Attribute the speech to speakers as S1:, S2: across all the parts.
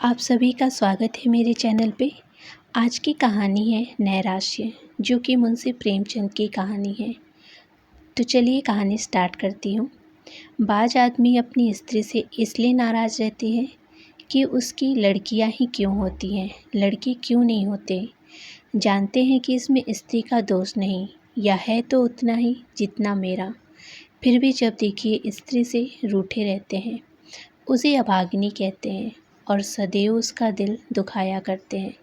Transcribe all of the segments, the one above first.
S1: आप सभी का स्वागत है मेरे चैनल पे। आज की कहानी है नैराश्य, जो कि मुंशी प्रेमचंद की कहानी है। तो चलिए कहानी स्टार्ट करती हूँ। बाज आदमी अपनी स्त्री से इसलिए नाराज़ रहते हैं कि उसकी लड़कियाँ ही क्यों होती हैं, लड़के क्यों नहीं होते। जानते हैं कि इसमें स्त्री का दोष नहीं, या है तो उतना ही जितना मेरा, फिर भी जब देखिए स्त्री से रूठे रहते हैं। उसे अभागिनी कहते हैं और सदैव उसका दिल दुखाया करते हैं।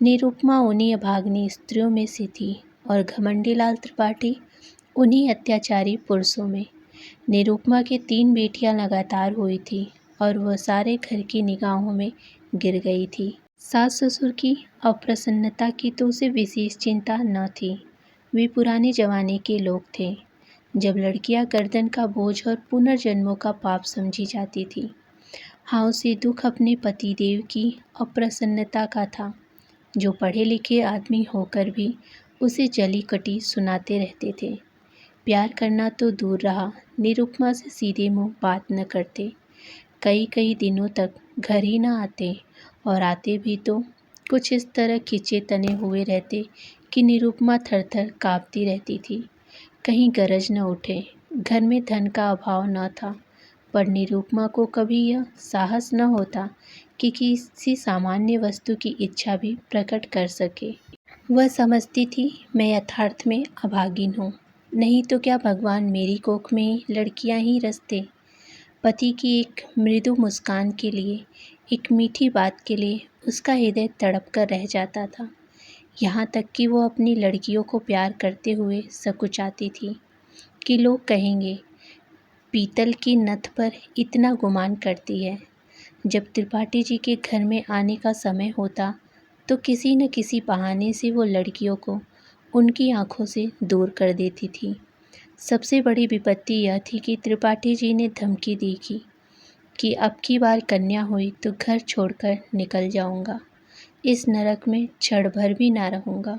S1: निरुपमा उन्हीं अभागिनी स्त्रियों में से थी और घमंडी लाल त्रिपाठी उन्हीं अत्याचारी पुरुषों में। निरुपमा की 3 बेटियां लगातार हुई थी और वह सारे घर की निगाहों में गिर गई थी। सास ससुर की अप्रसन्नता की तो उसे विशेष चिंता न थी। वे पुराने जमाने के लोग थे, जब लड़कियां गर्दन का बोझ और पुनर्जन्मों का पाप समझी जाती थी। हाँ, उसे दुख अपने पतिदेव की अप्रसन्नता का था, जो पढ़े लिखे आदमी होकर भी उसे जली कटी सुनाते रहते थे। प्यार करना तो दूर रहा, निरुपमा से सीधे मुंह बात न करते। कई कई दिनों तक घर ही न आते, और आते भी तो कुछ इस तरह खिंचे तने हुए रहते कि निरुपमा थर थर काँपती रहती थी। कहीं गरज न उठे। घर में धन का अभाव न था, पर निरुपमा को कभी यह साहस न होता कि किसी सामान्य वस्तु की इच्छा भी प्रकट कर सके। वह समझती थी, मैं यथार्थ में अभागिन हूँ, नहीं तो क्या भगवान मेरी कोख में ही लड़कियाँ ही रचते। पति की एक मृदु मुस्कान के लिए, एक मीठी बात के लिए उसका हृदय तड़प कर रह जाता था। यहाँ तक कि वो अपनी लड़कियों को प्यार करते हुए सकुचाती थी कि लोग कहेंगे, पीतल की नथ पर इतना गुमान करती है। जब त्रिपाठी जी के घर में आने का समय होता, तो किसी न किसी बहाने से वो लड़कियों को उनकी आंखों से दूर कर देती थी। सबसे बड़ी विपत्ति यह थी कि त्रिपाठी जी ने धमकी दी कि अब की बार कन्या हुई तो घर छोड़कर निकल जाऊंगा, इस नरक में क्षण भर भी ना रहूंगा।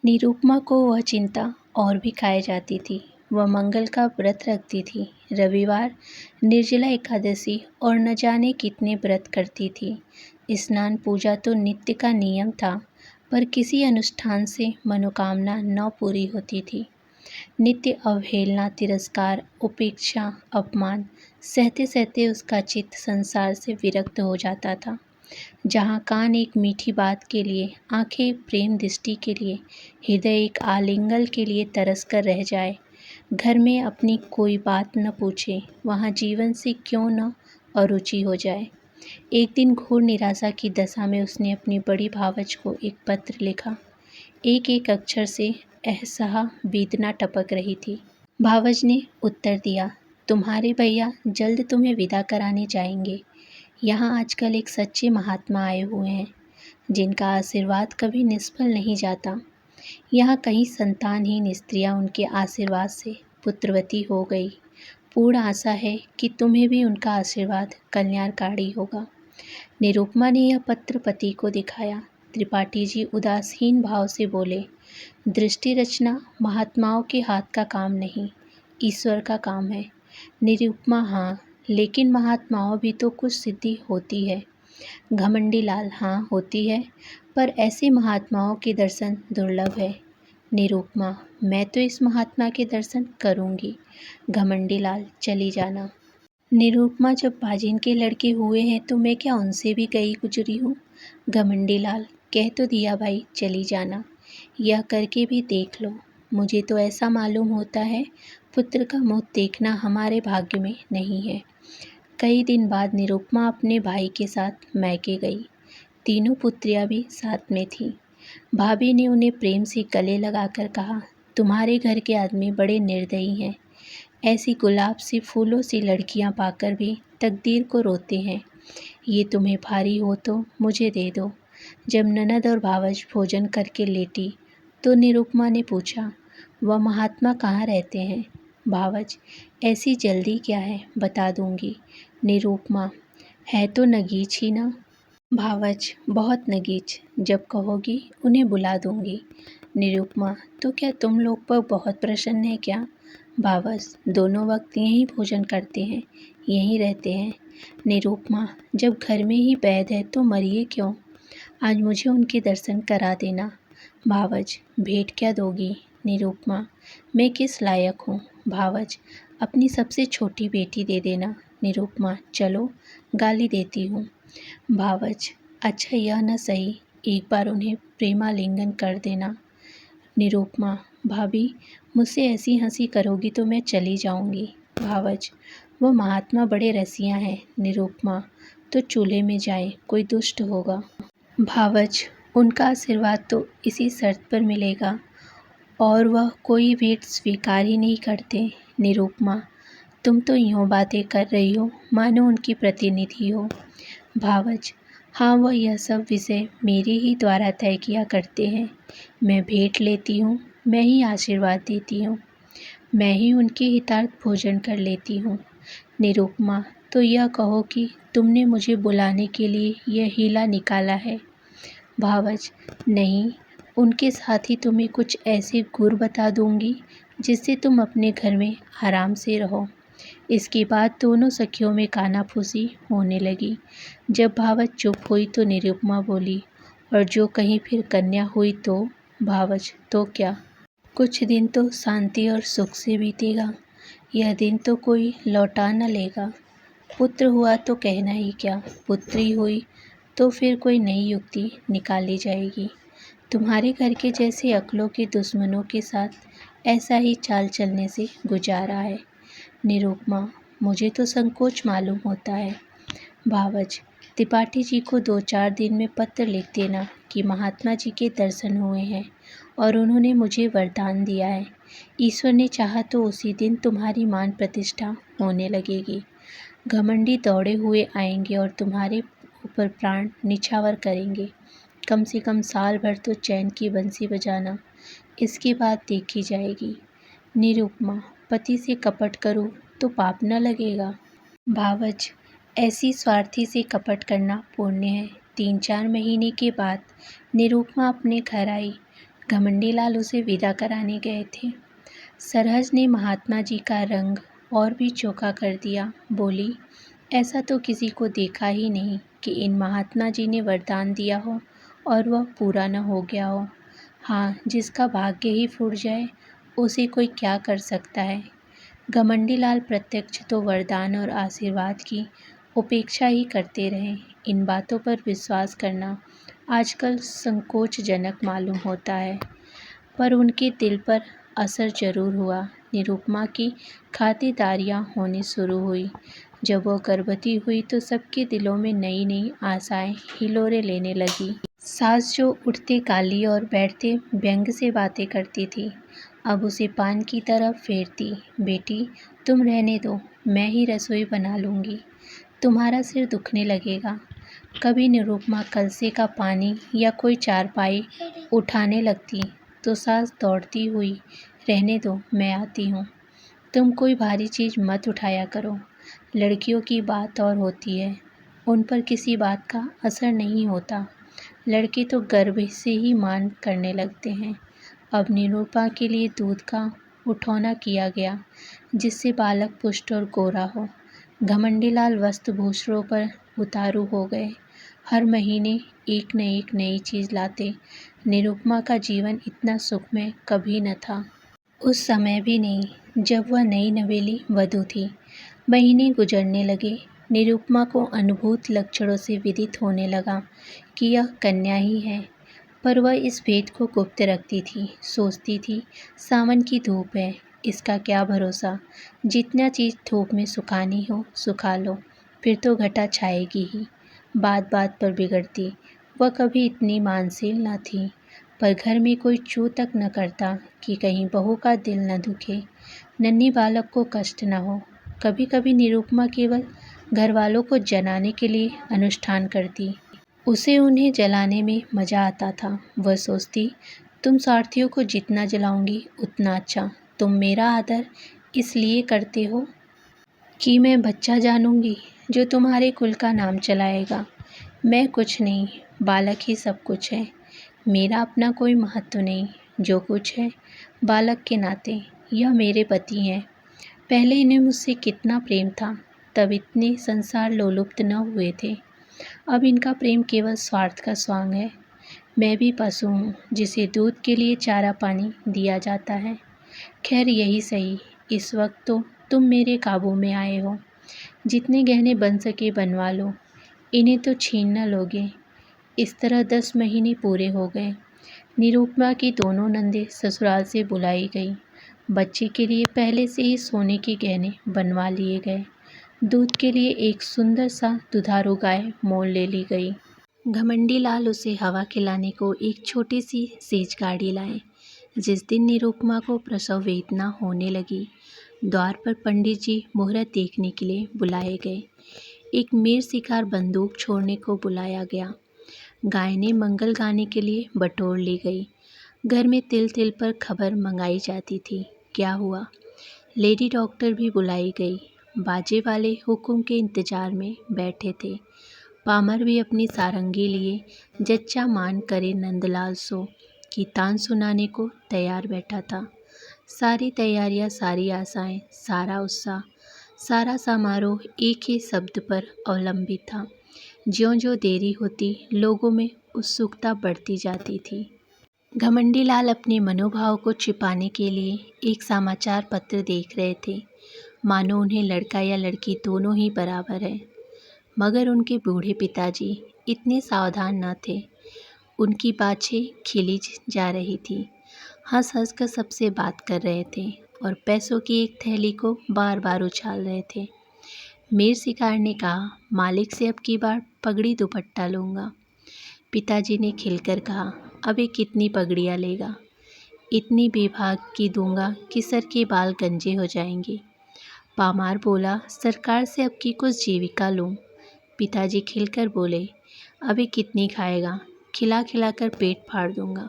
S1: निरुपमा को वह चिंता और भी खाए जाती थी। वह मंगल का व्रत रखती थी, रविवार, निर्जला एकादशी और न जाने कितने व्रत करती थी। स्नान पूजा तो नित्य का नियम था, पर किसी अनुष्ठान से मनोकामना न पूरी होती थी। नित्य अवहेलना, तिरस्कार, उपेक्षा, अपमान सहते सहते उसका चित्त संसार से विरक्त हो जाता था। जहाँ कान एक मीठी बात के लिए, आंखें एक प्रेम दृष्टि के लिए, हृदय एक आलिंगन के लिए तरस कर रह जाए, घर में अपनी कोई बात न पूछे, वहाँ जीवन से क्यों न अरुचि हो जाए। एक दिन घोर निराशा की दशा में उसने अपनी बड़ी भावज को एक पत्र लिखा। एक एक अक्षर से असहा वेदना टपक रही थी। भावज ने उत्तर दिया, तुम्हारे भैया जल्द तुम्हें विदा कराने जाएंगे। यहाँ आजकल एक सच्चे महात्मा आए हुए हैं, जिनका आशीर्वाद कभी निष्फल नहीं जाता। यहाँ कई संतानहीन स्त्रियाँ उनके आशीर्वाद से पुत्रवती हो गई। पूर्ण आशा है कि तुम्हें भी उनका आशीर्वाद कल्याणकारी होगा। निरुपमा ने यह पत्र पति को दिखाया। त्रिपाठी जी उदासीन भाव से बोले, दृष्टि रचना महात्माओं के हाथ का काम नहीं, ईश्वर का काम है। निरुपमा, हाँ, लेकिन महात्माओं भी तो कुछ सिद्धि होती है। घमंडी लाल, हाँ होती है, पर ऐसे महात्माओं के दर्शन दुर्लभ है। निरुपमा, मैं तो इस महात्मा के दर्शन करूँगी। घमंडी लाल, चली जाना। निरुपमा, जब बाजिन के लड़के हुए हैं तो मैं क्या उनसे भी गई गुजरी हूँ। घमंडी लाल, कह तो दिया भाई, चली जाना। यह करके भी देख लो। मुझे तो ऐसा मालूम होता है, पुत्र का मुँह देखना हमारे भाग्य में नहीं है। कई दिन बाद निरुपमा अपने भाई के साथ मैके गई। तीनों पुत्रियां भी साथ में थीं। भाभी ने उन्हें प्रेम से गले लगाकर कहा, तुम्हारे घर के आदमी बड़े निर्दयी हैं। ऐसी गुलाब सी फूलों सी लड़कियां पाकर भी तकदीर को रोते हैं। ये तुम्हें भारी हो तो मुझे दे दो। जब ननद और भावज भोजन करके लेटी, तो निरुपमा ने पूछा, वह महात्मा कहाँ रहते हैं। भावज, ऐसी जल्दी क्या है, बता दूंगी। निरुपमा, है तो नगीच ही ना। भावज, बहुत नगीच, जब कहोगी उन्हें बुला दूंगी। निरुपमा, तो क्या तुम लोग पर बहुत प्रसन्न है क्या। भावज, दोनों वक्त यहीं भोजन करते हैं, यहीं रहते हैं। निरुपमा, जब घर में ही वैद है तो मरिए क्यों? आज मुझे उनके दर्शन करा देना। भावज, भेंट क्या दोगी? निरुपमा, मैं किस लायक हूँ? भावज, अपनी सबसे छोटी बेटी दे देना। निरुपमा, चलो गाली देती हूँ। भावज, अच्छा यह न सही, एक बार उन्हें प्रेमालिंगन कर देना। निरुपमा, भाभी मुझसे ऐसी हंसी करोगी तो मैं चली जाऊंगी। भावज, वो महात्मा बड़े रसिया हैं। निरुपमा, तो चूल्हे में जाए, कोई दुष्ट होगा। भावज, उनका आशीर्वाद तो इसी शर्त पर मिलेगा और वह कोई भेंट स्वीकार ही नहीं करते। निरुपमा, तुम तो यूँ बातें कर रही हो मानो उनकी प्रतिनिधि हो। भावज, हाँ, वह यह सब विषय मेरे ही द्वारा तय किया करते हैं। मैं भेंट लेती हूँ, मैं ही आशीर्वाद देती हूँ, मैं ही उनके हितार्थ भोजन कर लेती हूँ। निरुपमा, तो यह कहो कि तुमने मुझे बुलाने के लिए यह हीला निकाला है। भावज, नहीं, उनके साथ ही तुम्हें कुछ ऐसे गुर बता दूंगी जिससे तुम अपने घर में आराम से रहो। इसके बाद दोनों सखियों में कानाफूसी होने लगी। जब भावज चुप हुई तो निरुपमा बोली, और जो कहीं फिर कन्या हुई तो? भावज, तो क्या? कुछ दिन तो शांति और सुख से बीतेगा, यह दिन तो कोई लौटा न लेगा। पुत्र हुआ तो कहना ही क्या, पुत्री हुई तो फिर कोई नई युक्ति निकाली जाएगी। तुम्हारे घर के जैसे अक्लों के दुश्मनों के साथ ऐसा ही चाल चलने से गुजारा है। निरुपमा, मुझे तो संकोच मालूम होता है। भावज, त्रिपाठी जी को 2-4 दिन में पत्र लिख देना कि महात्मा जी के दर्शन हुए हैं और उन्होंने मुझे वरदान दिया है। ईश्वर ने चाहा तो उसी दिन तुम्हारी मान प्रतिष्ठा होने लगेगी। घमंडी दौड़े हुए आएंगे और तुम्हारे ऊपर प्राण निछावर करेंगे। कम से कम साल भर तो चैन की बंसी बजाना, इसके बाद देखी जाएगी। निरुपमा, पति से कपट करूँ तो पाप न लगेगा? भावज, ऐसी स्वार्थी से कपट करना पुण्य है। 3-4 महीने के बाद निरुपमा अपने घर आई। घमंडी लाल उसे विदा कराने गए थे। सरहज ने महात्मा जी का रंग और भी चोखा कर दिया। बोली, ऐसा तो किसी को देखा ही नहीं कि इन महात्मा जी ने वरदान दिया हो और वह पूरा न हो गया हो। हाँ, जिसका भाग्य ही फूट जाए उसे कोई क्या कर सकता है। घमंडी लाल प्रत्यक्ष तो वरदान और आशीर्वाद की उपेक्षा ही करते रहे। इन बातों पर विश्वास करना आजकल संकोचजनक मालूम होता है, पर उनके दिल पर असर जरूर हुआ। निरुपमा की खातिरदारियाँ होनी शुरू हुई। जब वह गर्भवती हुई तो सबके दिलों में नई नई आशाएं हिलोरे लेने लगी। सास जो उठते काली और बैठते व्यंग से बातें करती थी, अब उसे पान की तरफ फेरती। बेटी, तुम रहने दो, मैं ही रसोई बना लूँगी, तुम्हारा सिर दुखने लगेगा। कभी निरुपमा कलसे का पानी या कोई चारपाई उठाने लगती तो सास दौड़ती हुई, रहने दो, मैं आती हूँ, तुम कोई भारी चीज़ मत उठाया करो। लड़कियों की बात और होती है, उन पर किसी बात का असर नहीं होता। लड़के तो गर्भ से ही मान करने लगते हैं। अब निरुपमा के लिए दूध का उठौना किया गया जिससे बालक पुष्ट और गोरा हो। घमंडी लाल वस्त्रभूषणों पर उतारू हो गए। हर महीने एक न एक नई चीज़ लाते। निरुपमा का जीवन इतना सुखमय कभी न था। उस समय भी नहीं जब वह नई नवेली वधू थी। महीने गुजरने लगे। निरुपमा को अनुभूत लक्षणों से विदित होने लगा कि यह कन्या ही है, पर वह इस भेद को गुप्त रखती थी। सोचती थी, सावन की धूप है, इसका क्या भरोसा, जितना चीज़ धूप में सुखानी हो सुखा लो, फिर तो घटा छाएगी ही। बात बात पर बिगड़ती। वह कभी इतनी मानशील न थी, पर घर में कोई चू तक न करता कि कहीं बहू का दिल न दुखे, नन्ही बालक को कष्ट न हो। कभी कभी निरुपमा केवल घर वालों को जलाने के लिए अनुष्ठान करती। उसे उन्हें जलाने में मज़ा आता था। वह सोचती, तुम स्वार्थियों को जितना जलाऊंगी उतना अच्छा। तुम मेरा आदर इसलिए करते हो कि मैं बच्चा जानूंगी जो तुम्हारे कुल का नाम चलाएगा। मैं कुछ नहीं, बालक ही सब कुछ है। मेरा अपना कोई महत्व नहीं, जो कुछ है बालक के नाते। यह मेरे पति हैं। पहले इन्हें मुझसे कितना प्रेम था, तब इतने संसार लोलुप्त न हुए थे। अब इनका प्रेम केवल स्वार्थ का स्वांग है। मैं भी पशु हूँ जिसे दूध के लिए चारा पानी दिया जाता है। खैर यही सही, इस वक्त तो तुम मेरे काबू में आए हो। जितने गहने बन सके बनवा लो, इन्हें तो छीन न लोगे। इस तरह 10 महीने पूरे हो गए। निरुपमा की दोनों नंदें ससुराल से बुलाई गई। बच्चे के लिए पहले से ही सोने के गहने बनवा लिए गए। दूध के लिए एक सुंदर सा दुधारू गाय मोल ले ली गई। घमंडी लाल उसे हवा खिलाने को एक छोटी सी सेज गाड़ी लाए। जिस दिन निरुपमा को प्रसव वेदना होने लगी, द्वार पर पंडित जी मुहूर्त देखने के लिए बुलाए गए। एक मीर शिकार बंदूक छोड़ने को बुलाया गया। गाय ने मंगल गाने के लिए बटोर ली गई। घर में तिल तिल पर खबर मंगाई जाती थी। क्या हुआ? लेडी डॉक्टर भी बुलाई गई। बाजे वाले हुक्म के इंतजार में बैठे थे। पामर भी अपनी सारंगी लिए जच्चा मान करे नंदलाल सो की तान सुनाने को तैयार बैठा था। सारी तैयारियां, सारी आशाएं, सारा उत्साह, सारा समारोह एक ही शब्द पर अवलंबित था। ज्यों-ज्यों देरी होती, लोगों में उत्सुकता बढ़ती जाती थी। घमंडी लाल अपने मनोभाव को छिपाने के लिए एक समाचार पत्र देख रहे थे, मानो उन्हें लड़का या लड़की दोनों ही बराबर है। मगर उनके बूढ़े पिताजी इतने सावधान न थे। उनकी बाछें खिली जा रही थी, हंस हंस कर सबसे बात कर रहे थे और पैसों की एक थैली को बार बार उछाल रहे थे। मीर शिकार ने कहा, मालिक से अब की बार पगड़ी दुपट्टा लूँगा। पिताजी ने खिलकर कहा, अबे कितनी पगड़ियाँ लेगा? इतनी बेभाग की दूंगा कि सर के बाल गंजे हो जाएंगे। पामार बोला, सरकार से अब की कुछ जीविका लूँ। पिताजी खिलकर बोले, अबे कितनी खाएगा? खिला खिला कर पेट फाड़ दूंगा।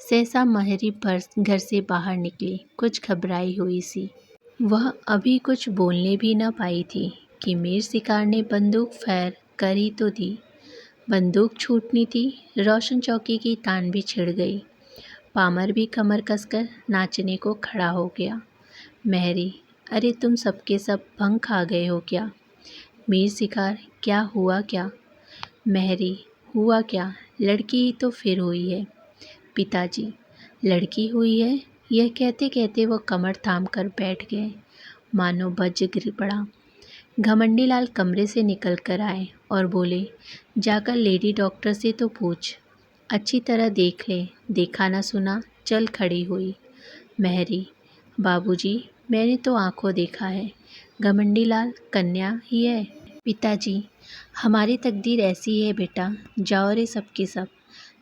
S1: सहसा महरी घर से बाहर निकली, कुछ घबराई हुई सी। वह अभी कुछ बोलने भी न पाई थी कि मीर शिकार ने बंदूक फायर कर ही तो दी। बंदूक छूटनी थी, रोशन चौकी की तान भी छिड़ गई। पामर भी कमर कसकर नाचने को खड़ा हो गया। महरी, अरे तुम सबके सब भंग खा गए हो क्या? मीर शिकार, क्या हुआ क्या? महरी, हुआ क्या, लड़की ही तो फिर हुई है। पिताजी, लड़की हुई है? यह कहते कहते वो कमर थाम कर बैठ गए, मानो वज्र गिर पड़ा। घमंडी लाल कमरे से निकल कर आए और बोले, जाकर लेडी डॉक्टर से तो पूछ, अच्छी तरह देख ले, देखा ना सुना, चल खड़ी हुई। महरी, बाबूजी, मैंने तो आंखों देखा है, घमंडी लाल कन्या ही है। पिताजी, हमारी तकदीर ऐसी है बेटा, जाओ रे सबके सब।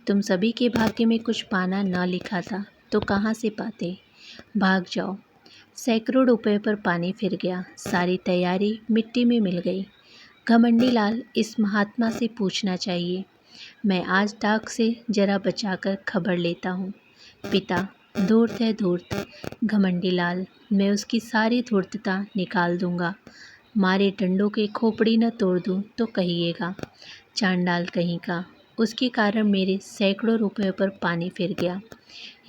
S1: तुम सभी के भाग्य में कुछ पाना न लिखा था तो कहाँ से पाते? भाग जाओ। सैकड़ों रुपए पर पानी फिर गया, सारी तैयारी मिट्टी में मिल गई। घमंडी लाल, इस महात्मा से पूछना चाहिए। मैं आज डाक से जरा बचाकर खबर लेता हूँ। पिता, धूर्त है धूर्त। घमंडी लाल, मैं उसकी सारी धूर्तता निकाल दूंगा। मारे डंडों के खोपड़ी न तोड़ दूं तो कहिएगा। चांडाल कहीं का, उसके कारण मेरे सैकड़ों रुपयों पर पानी फिर गया।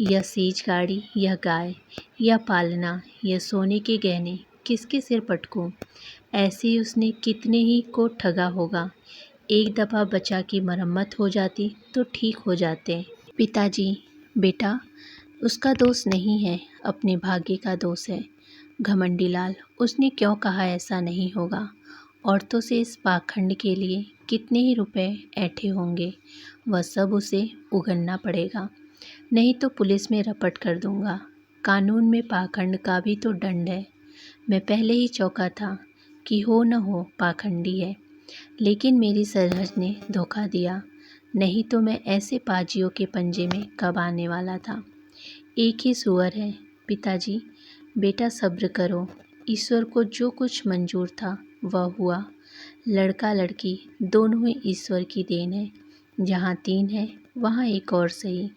S1: यह सेज गाड़ी, यह गाय, यह पालना, यह सोने के गहने किसके सिर पटकूं? ऐसे ही उसने कितने ही को ठगा होगा। एक दफ़ा बच्चा की मरम्मत हो जाती तो ठीक हो जाते। पिताजी, बेटा, उसका दोष नहीं है, अपने भाग्य का दोष है। घमंडी लाल, उसने क्यों कहा ऐसा नहीं होगा? औरतों से इस पाखंड के लिए कितने ही रुपए ऐंठे होंगे, वह सब उसे उगलना पड़ेगा, नहीं तो पुलिस में रपट कर दूंगा। कानून में पाखंड का भी तो दंड है। मैं पहले ही चौंका था कि हो न हो पाखंडी है, लेकिन मेरी सरहद ने धोखा दिया, नहीं तो मैं ऐसे पाजियों के पंजे में कब आने वाला था। एक ही सुअर है। पिताजी, बेटा सब्र करो, ईश्वर को जो कुछ मंजूर था वह हुआ। लड़का लड़की दोनों ही ईश्वर की देन है। जहाँ 3 है वहाँ एक और सही।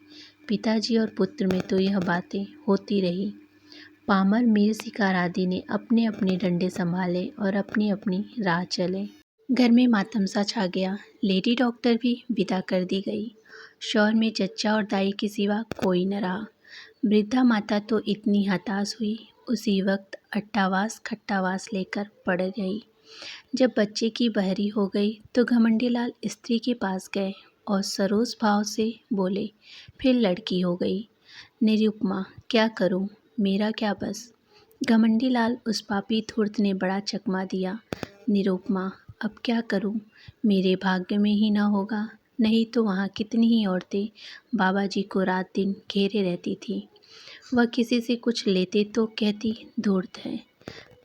S1: पिताजी और पुत्र में तो यह बातें होती रही। पामर, मीर शिकार आदि ने अपने अपने डंडे संभाले और अपनी अपनी राह चले। घर में मातम सा छा गया। लेडी डॉक्टर भी विदा कर दी गई। शौहर में चच्चा और दाई के सिवा कोई न रहा। वृद्धा माता तो इतनी हताश हुई, उसी वक्त अट्टावास खट्टावास लेकर पड़ गई। जब बच्चे की बहरी हो गई तो घमंडी लाल स्त्री के पास गए और सरोस भाव से बोले, फिर लड़की हो गई। निरुपमा, क्या करूं, मेरा क्या बस। घमंडी लाल उस पापी धूर्त ने बड़ा चकमा दिया। निरुपमा, अब क्या करूं, मेरे भाग्य में ही ना होगा, नहीं तो वहाँ कितनी ही औरतें बाबा जी को रात दिन घेरे रहती थीं। वह किसी से कुछ लेते तो कहती धूर्त है,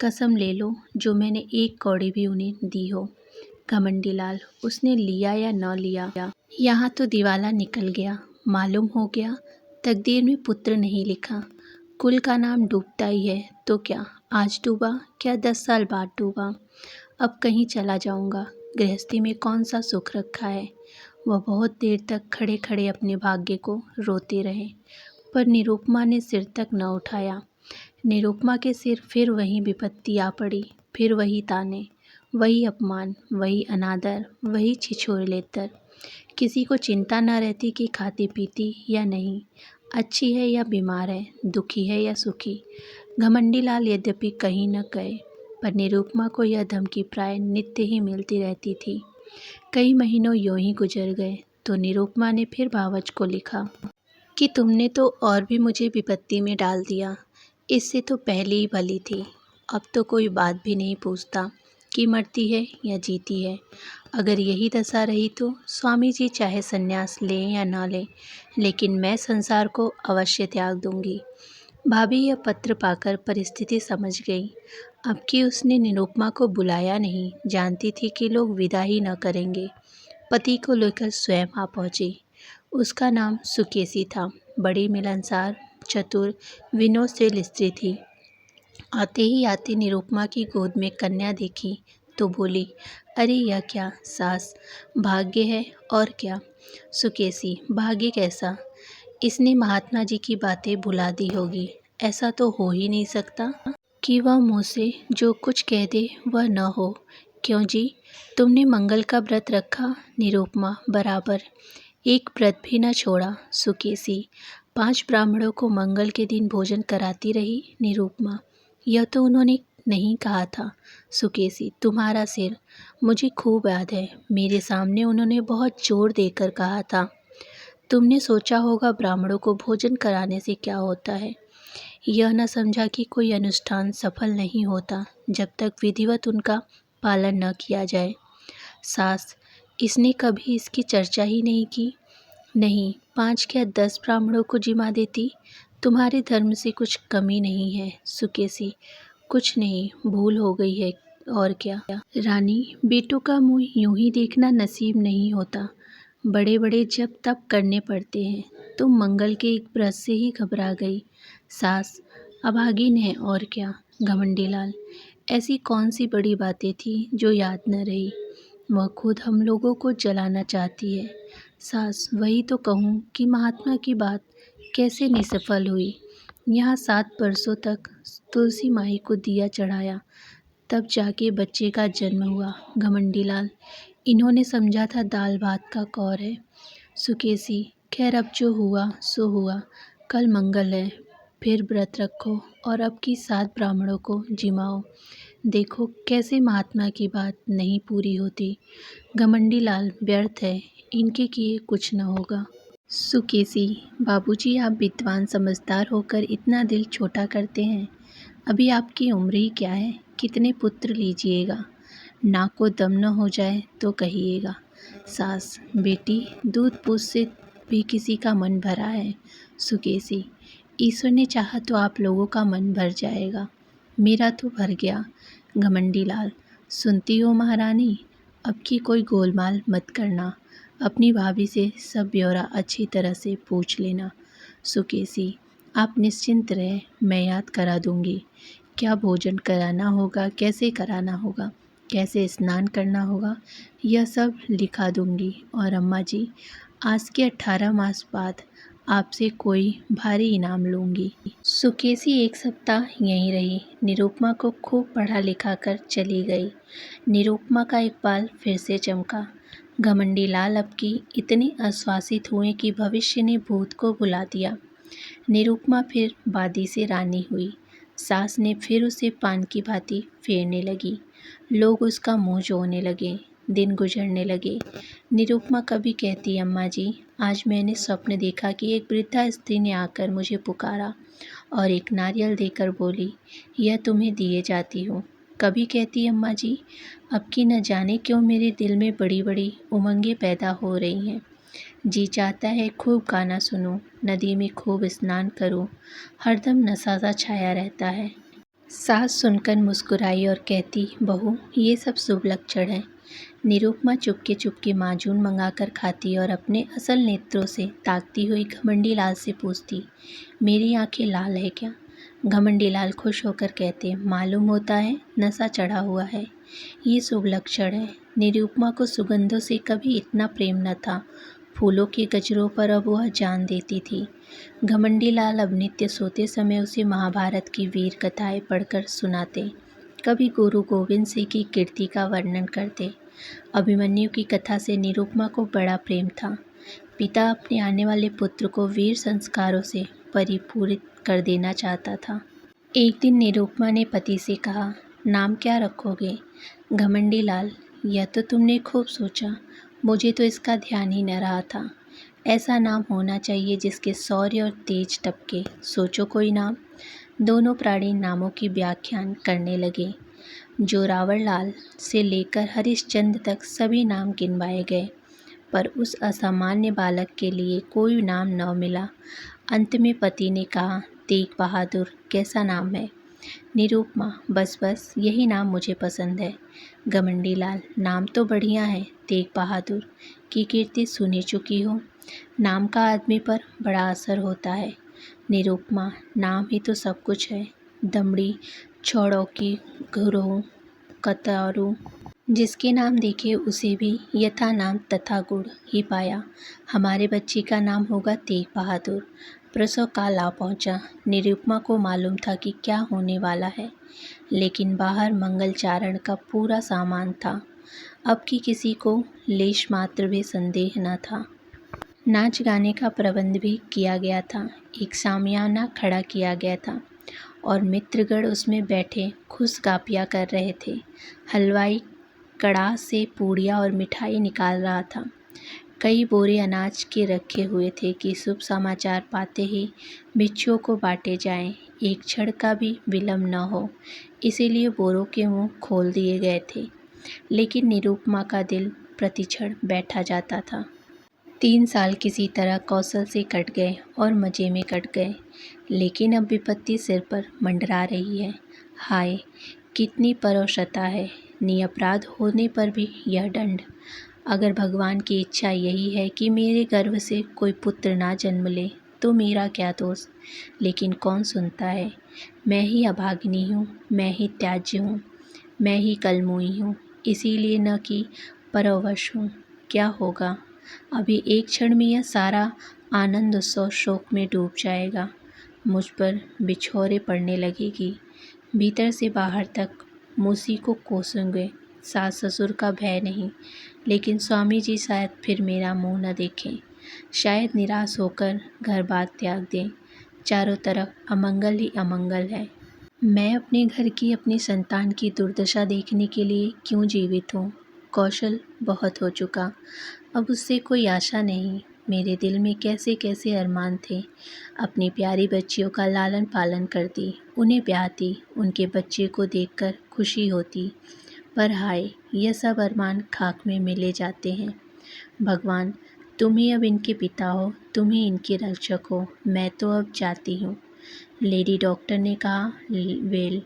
S1: कसम ले लो जो मैंने एक कौड़ी भी उन्हें दी हो। घमंडी लाल, उसने लिया या न लिया, यहाँ तो दिवाला निकल गया, मालूम हो गया तकदीर में पुत्र नहीं लिखा। कुल का नाम डूबता ही है तो क्या, आज डूबा क्या 10 साल बाद डूबा। अब कहीं चला जाऊंगा, गृहस्थी में कौन सा सुख रखा है। वह बहुत देर तक खड़े खड़े अपने भाग्य को रोते रहे, पर निरुपमा ने सिर तक न उठाया। निरुपमा के सिर फिर वही विपत्ति आ पड़ी, फिर वही ताने, वही अपमान, वही अनादर, वही छिछोरेतर। किसी को चिंता न रहती कि खाती पीती या नहीं, अच्छी है या बीमार है, दुखी है या सुखी। घमंडी लाल यद्यपि कहीं न गए, पर निरुपमा को यह धमकी प्राय नित्य ही मिलती रहती थी। कई महीनों यूं ही गुजर गए तो निरुपमा ने फिर भावच को लिखा कि तुमने तो और भी मुझे विपत्ति में डाल दिया, इससे तो पहले ही भली थी। अब तो कोई बात भी नहीं पूछता कि मरती है या जीती है। अगर यही दशा रही तो स्वामी जी चाहे संन्यास लें या ना लें, लेकिन मैं संसार को अवश्य त्याग दूंगी। भाभी यह पत्र पाकर परिस्थिति समझ गई। अब कि उसने निरुपमा को बुलाया नहीं, जानती थी कि लोग विदा ही न करेंगे। पति को लेकर स्वयं आ पहुंची। उसका नाम सुकेसी था। बड़ी मिलनसार, चतुर, विनोदशील स्त्री थी। आते ही आते निरुपमा की गोद में कन्या देखी तो बोली, अरे यह क्या सास, भाग्य है और क्या। सुकेसी, भाग्य कैसा, इसने महात्मा जी की बातें भुला दी होगी। ऐसा तो हो ही नहीं सकता कि वह मुँह से जो कुछ कह दे वह न हो। क्यों जी, तुमने मंगल का व्रत रखा। निरुपमा, बराबर, एक व्रत भी न छोड़ा। सुकेसी, 5 ब्राह्मणों को मंगल के दिन भोजन कराती रही। निरुपमा, यह तो उन्होंने नहीं कहा था। सुकेसी, तुम्हारा सिर, मुझे खूब याद है, मेरे सामने उन्होंने बहुत जोर देकर कहा था। तुमने सोचा होगा ब्राह्मणों को भोजन कराने से क्या होता है। यह न समझा कि कोई अनुष्ठान सफल नहीं होता जब तक विधिवत उनका पालन न किया जाए। सास, इसने कभी इसकी चर्चा ही नहीं की। नहीं, 5 क्या 10 ब्राह्मणों को जिमा देती। तुम्हारे धर्म से कुछ कमी नहीं है। सुकेसी, कुछ नहीं, भूल हो गई है और क्या। रानी, बेटों का मुंह यूं ही देखना नसीब नहीं होता, बड़े बड़े जप तप करने पड़ते हैं। तुम मंगल के एक व्रत से ही घबरा गई। सास, अभागिन है और क्या। घमंडी लाल, ऐसी कौन सी बड़ी बातें थी जो याद न रही। वह खुद हम लोगों को जलाना चाहती है। सास, वही तो कहूँ कि महात्मा की बात कैसे निसफल हुई। यहाँ 7 बरसों तक तुलसी माई को दिया चढ़ाया, तब जाके बच्चे का जन्म हुआ। घमंडी लाल, इन्होंने समझा था दाल भात का कौर है। सुकेसी, खैर अब जो हुआ सो हुआ, कल मंगल है, फिर व्रत रखो और अब की 7 ब्राह्मणों को जिमाओ। देखो कैसे महात्मा की बात नहीं पूरी होती। घमंडी लाल, व्यर्थ है, इनके किए कुछ न होगा। सुकेसी, बाबूजी आप विद्वान समझदार होकर इतना दिल छोटा करते हैं। अभी आपकी उम्र ही क्या है, कितने पुत्र लीजिएगा, नाक को दम न हो जाए तो कहिएगा। सास, बेटी, दूध पूछ से भी किसी का मन भरा है। सुकेसी, ईश्वर ने चाहा तो आप लोगों का मन भर जाएगा, मेरा तो भर गया। घमंडी लाल, सुनती हो महारानी, अब की कोई गोलमाल मत करना, अपनी भाभी से सब ब्यौरा अच्छी तरह से पूछ लेना। सुकेसी, आप निश्चिंत रहे, मैं याद करा दूंगी। क्या भोजन कराना होगा, कैसे कराना होगा, कैसे स्नान करना होगा, यह सब लिखा दूंगी। और अम्मा जी, आज के 18 मास बाद आपसे कोई भारी इनाम लूँगी। सुकेसी 1 सप्ताह यहीं रही। निरुपमा को खूब पढ़ा लिखा कर चली गई। निरुपमा का इकबाल फिर से चमका। घमंडी लाल अब की इतने आश्वासित हुए कि भविष्य ने भूत को भुला दिया। निरुपमा फिर बादी से रानी हुई। सास ने फिर उसे पान की भांति फेरने लगी। लोग उसका मुंह जोड़ने लगे। दिन गुजरने लगे। निरुपमा कभी कहती, अम्मा जी, आज मैंने स्वप्न देखा कि एक वृद्धा स्त्री ने आकर मुझे पुकारा और एक नारियल देकर बोली, यह तुम्हें दिए जाती हूँ। कभी कहती, अम्मा जी, अब की न जाने क्यों मेरे दिल में बड़ी बड़ी उमंगें पैदा हो रही हैं। जी चाहता है खूब गाना सुनूं, नदी में खूब स्नान करूं, हरदम नशा सा छाया रहता है। सास सुनकर मुस्कुराई और कहती, बहू, ये सब शुभ लक्षण है। निरुपमा चुपके चुपके माजून मंगाकर खाती और अपने असल नेत्रों से ताकती हुई घमंडी लाल से पूछती, मेरी आंखें लाल है क्या? घमंडी लाल खुश होकर कहते, मालूम होता है नशा चढ़ा हुआ है, ये शुभ लक्षण है। निरुपमा को सुगंधों से कभी इतना प्रेम न था। फूलों के गजरों पर अब वह जान देती थी। घमंडी लाल अब नित्य सोते समय उसे महाभारत की वीर कथाएं पढ़कर सुनाते। कभी गुरु गोविंद सिंह की कीर्ति का वर्णन करते। अभिमन्यु की कथा से निरुपमा को बड़ा प्रेम था। पिता अपने आने वाले पुत्र को वीर संस्कारों से परिपूरित कर देना चाहता था। एक दिन निरुपमा ने पति से कहा, नाम क्या रखोगे? घमंडी लाल, यह तो तुमने खूब सोचा, मुझे तो इसका ध्यान ही न रहा था। ऐसा नाम होना चाहिए जिसके शौर्य और तेज टपके। सोचो कोई नाम। दोनों प्राणी नामों की व्याख्यान करने लगे। जोरावर लाल से लेकर हरिश्चंद्र तक सभी नाम गिनवाए गए, पर उस असामान्य बालक के लिए कोई नाम न मिला। अंत में पति ने कहा, तेग बहादुर कैसा नाम है? निरुपमा, बस यही नाम मुझे पसंद है। घमंडी लाल, नाम तो बढ़िया है, तेग बहादुर की कीर्ति सुनी चुकी हो। नाम का आदमी पर बड़ा असर होता है। निरुपमा, नाम ही तो सब कुछ है। दमड़ी, छौड़ौकी, घुरों, कतारू, जिसके नाम देखे उसे भी यथा नाम तथा गुण ही पाया। हमारे बच्चे का नाम होगा तेग बहादुर। प्रसव काल आ पहुंचा। निरुपमा को मालूम था कि क्या होने वाला है, लेकिन बाहर मंगलचारण का पूरा सामान था। अब की किसी को लेश मात्र भी संदेह न था। नाच गाने का प्रबंध भी किया गया था। एक शामियाना खड़ा किया गया था और मित्रगण उसमें बैठे खुश गापिया कर रहे थे। हलवाई कड़ाह से पूड़ियाँ और मिठाई निकाल रहा था। कई बोरे अनाज के रखे हुए थे कि शुभ समाचार पाते ही भिक्षुओं को बांटे जाएं। एक क्षण का भी विलम्ब न हो, इसीलिए बोरों के मुंह खोल दिए गए थे। लेकिन निरुपमा का दिल प्रतिक्षण बैठा जाता था। 3 साल किसी तरह कौशल से कट गए और मज़े में कट गए, लेकिन अब विपत्ति सिर पर मंडरा रही है। हाय, कितनी परौषता है, निरपराध होने पर भी यह दंड। अगर भगवान की इच्छा यही है कि मेरे गर्भ से कोई पुत्र ना जन्म ले, तो मेरा क्या दोष? लेकिन कौन सुनता है? मैं ही अभागिनी हूँ, मैं ही त्याज्य हूँ, मैं ही कलमुई हूँ, इसीलिए न कि परवश हूँ। क्या होगा? अभी एक क्षण में यह सारा आनंद उत्सव शोक में डूब जाएगा। मुझ पर बिछोरे पड़ने लगेगी। भीतर से बाहर तक मूसी को कोसेंगे। सास ससुर का भय नहीं, लेकिन स्वामी जी शायद फिर मेरा मुंह न देखें, शायद निराश होकर घर बार त्याग दें। चारों तरफ अमंगल ही अमंगल है। मैं अपने घर की, अपनी संतान की दुर्दशा देखने के लिए क्यों जीवित हूँ? कौशल बहुत हो चुका, अब उससे कोई आशा नहीं। मेरे दिल में कैसे कैसे अरमान थे। अपनी प्यारी बच्चियों का लालन पालन करती, उन्हें ब्याहती, उनके बच्चे को देखकर खुशी होती। पर हाय, यह सब अरमान खाक में मिले जाते हैं। भगवान, तुम ही अब इनके पिता हो, तुम ही इनके रक्षक हो। मैं तो अब जाती हूँ। लेडी डॉक्टर ने कहा, वेल,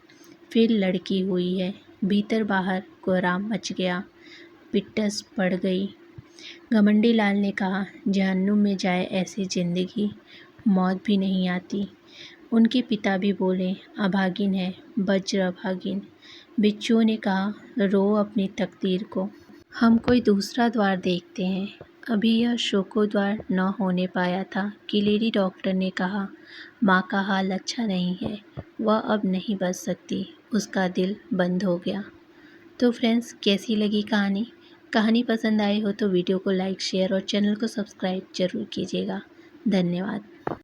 S1: फिर लड़की हुई है। भीतर बाहर कोहराम मच गया। पिट्टस पड़ गई। घमंडी लाल ने कहा, जहन्नुम में जाए ऐसी जिंदगी, मौत भी नहीं आती। उनके पिता भी बोले, अभागिन है, वज्र अभागिन। बिच्छुओं ने कहा, रो अपनी तकदीर को, हम कोई दूसरा द्वार देखते हैं। अभी यह शोको द्वार न होने पाया था कि लेडी डॉक्टर ने कहा, माँ का हाल अच्छा नहीं है, वह अब नहीं बच सकती, उसका दिल बंद हो गया। तो फ्रेंड्स, कैसी लगी कहानी? कहानी पसंद आई हो तो वीडियो को लाइक, शेयर और चैनल को सब्सक्राइब जरूर कीजिएगा। धन्यवाद।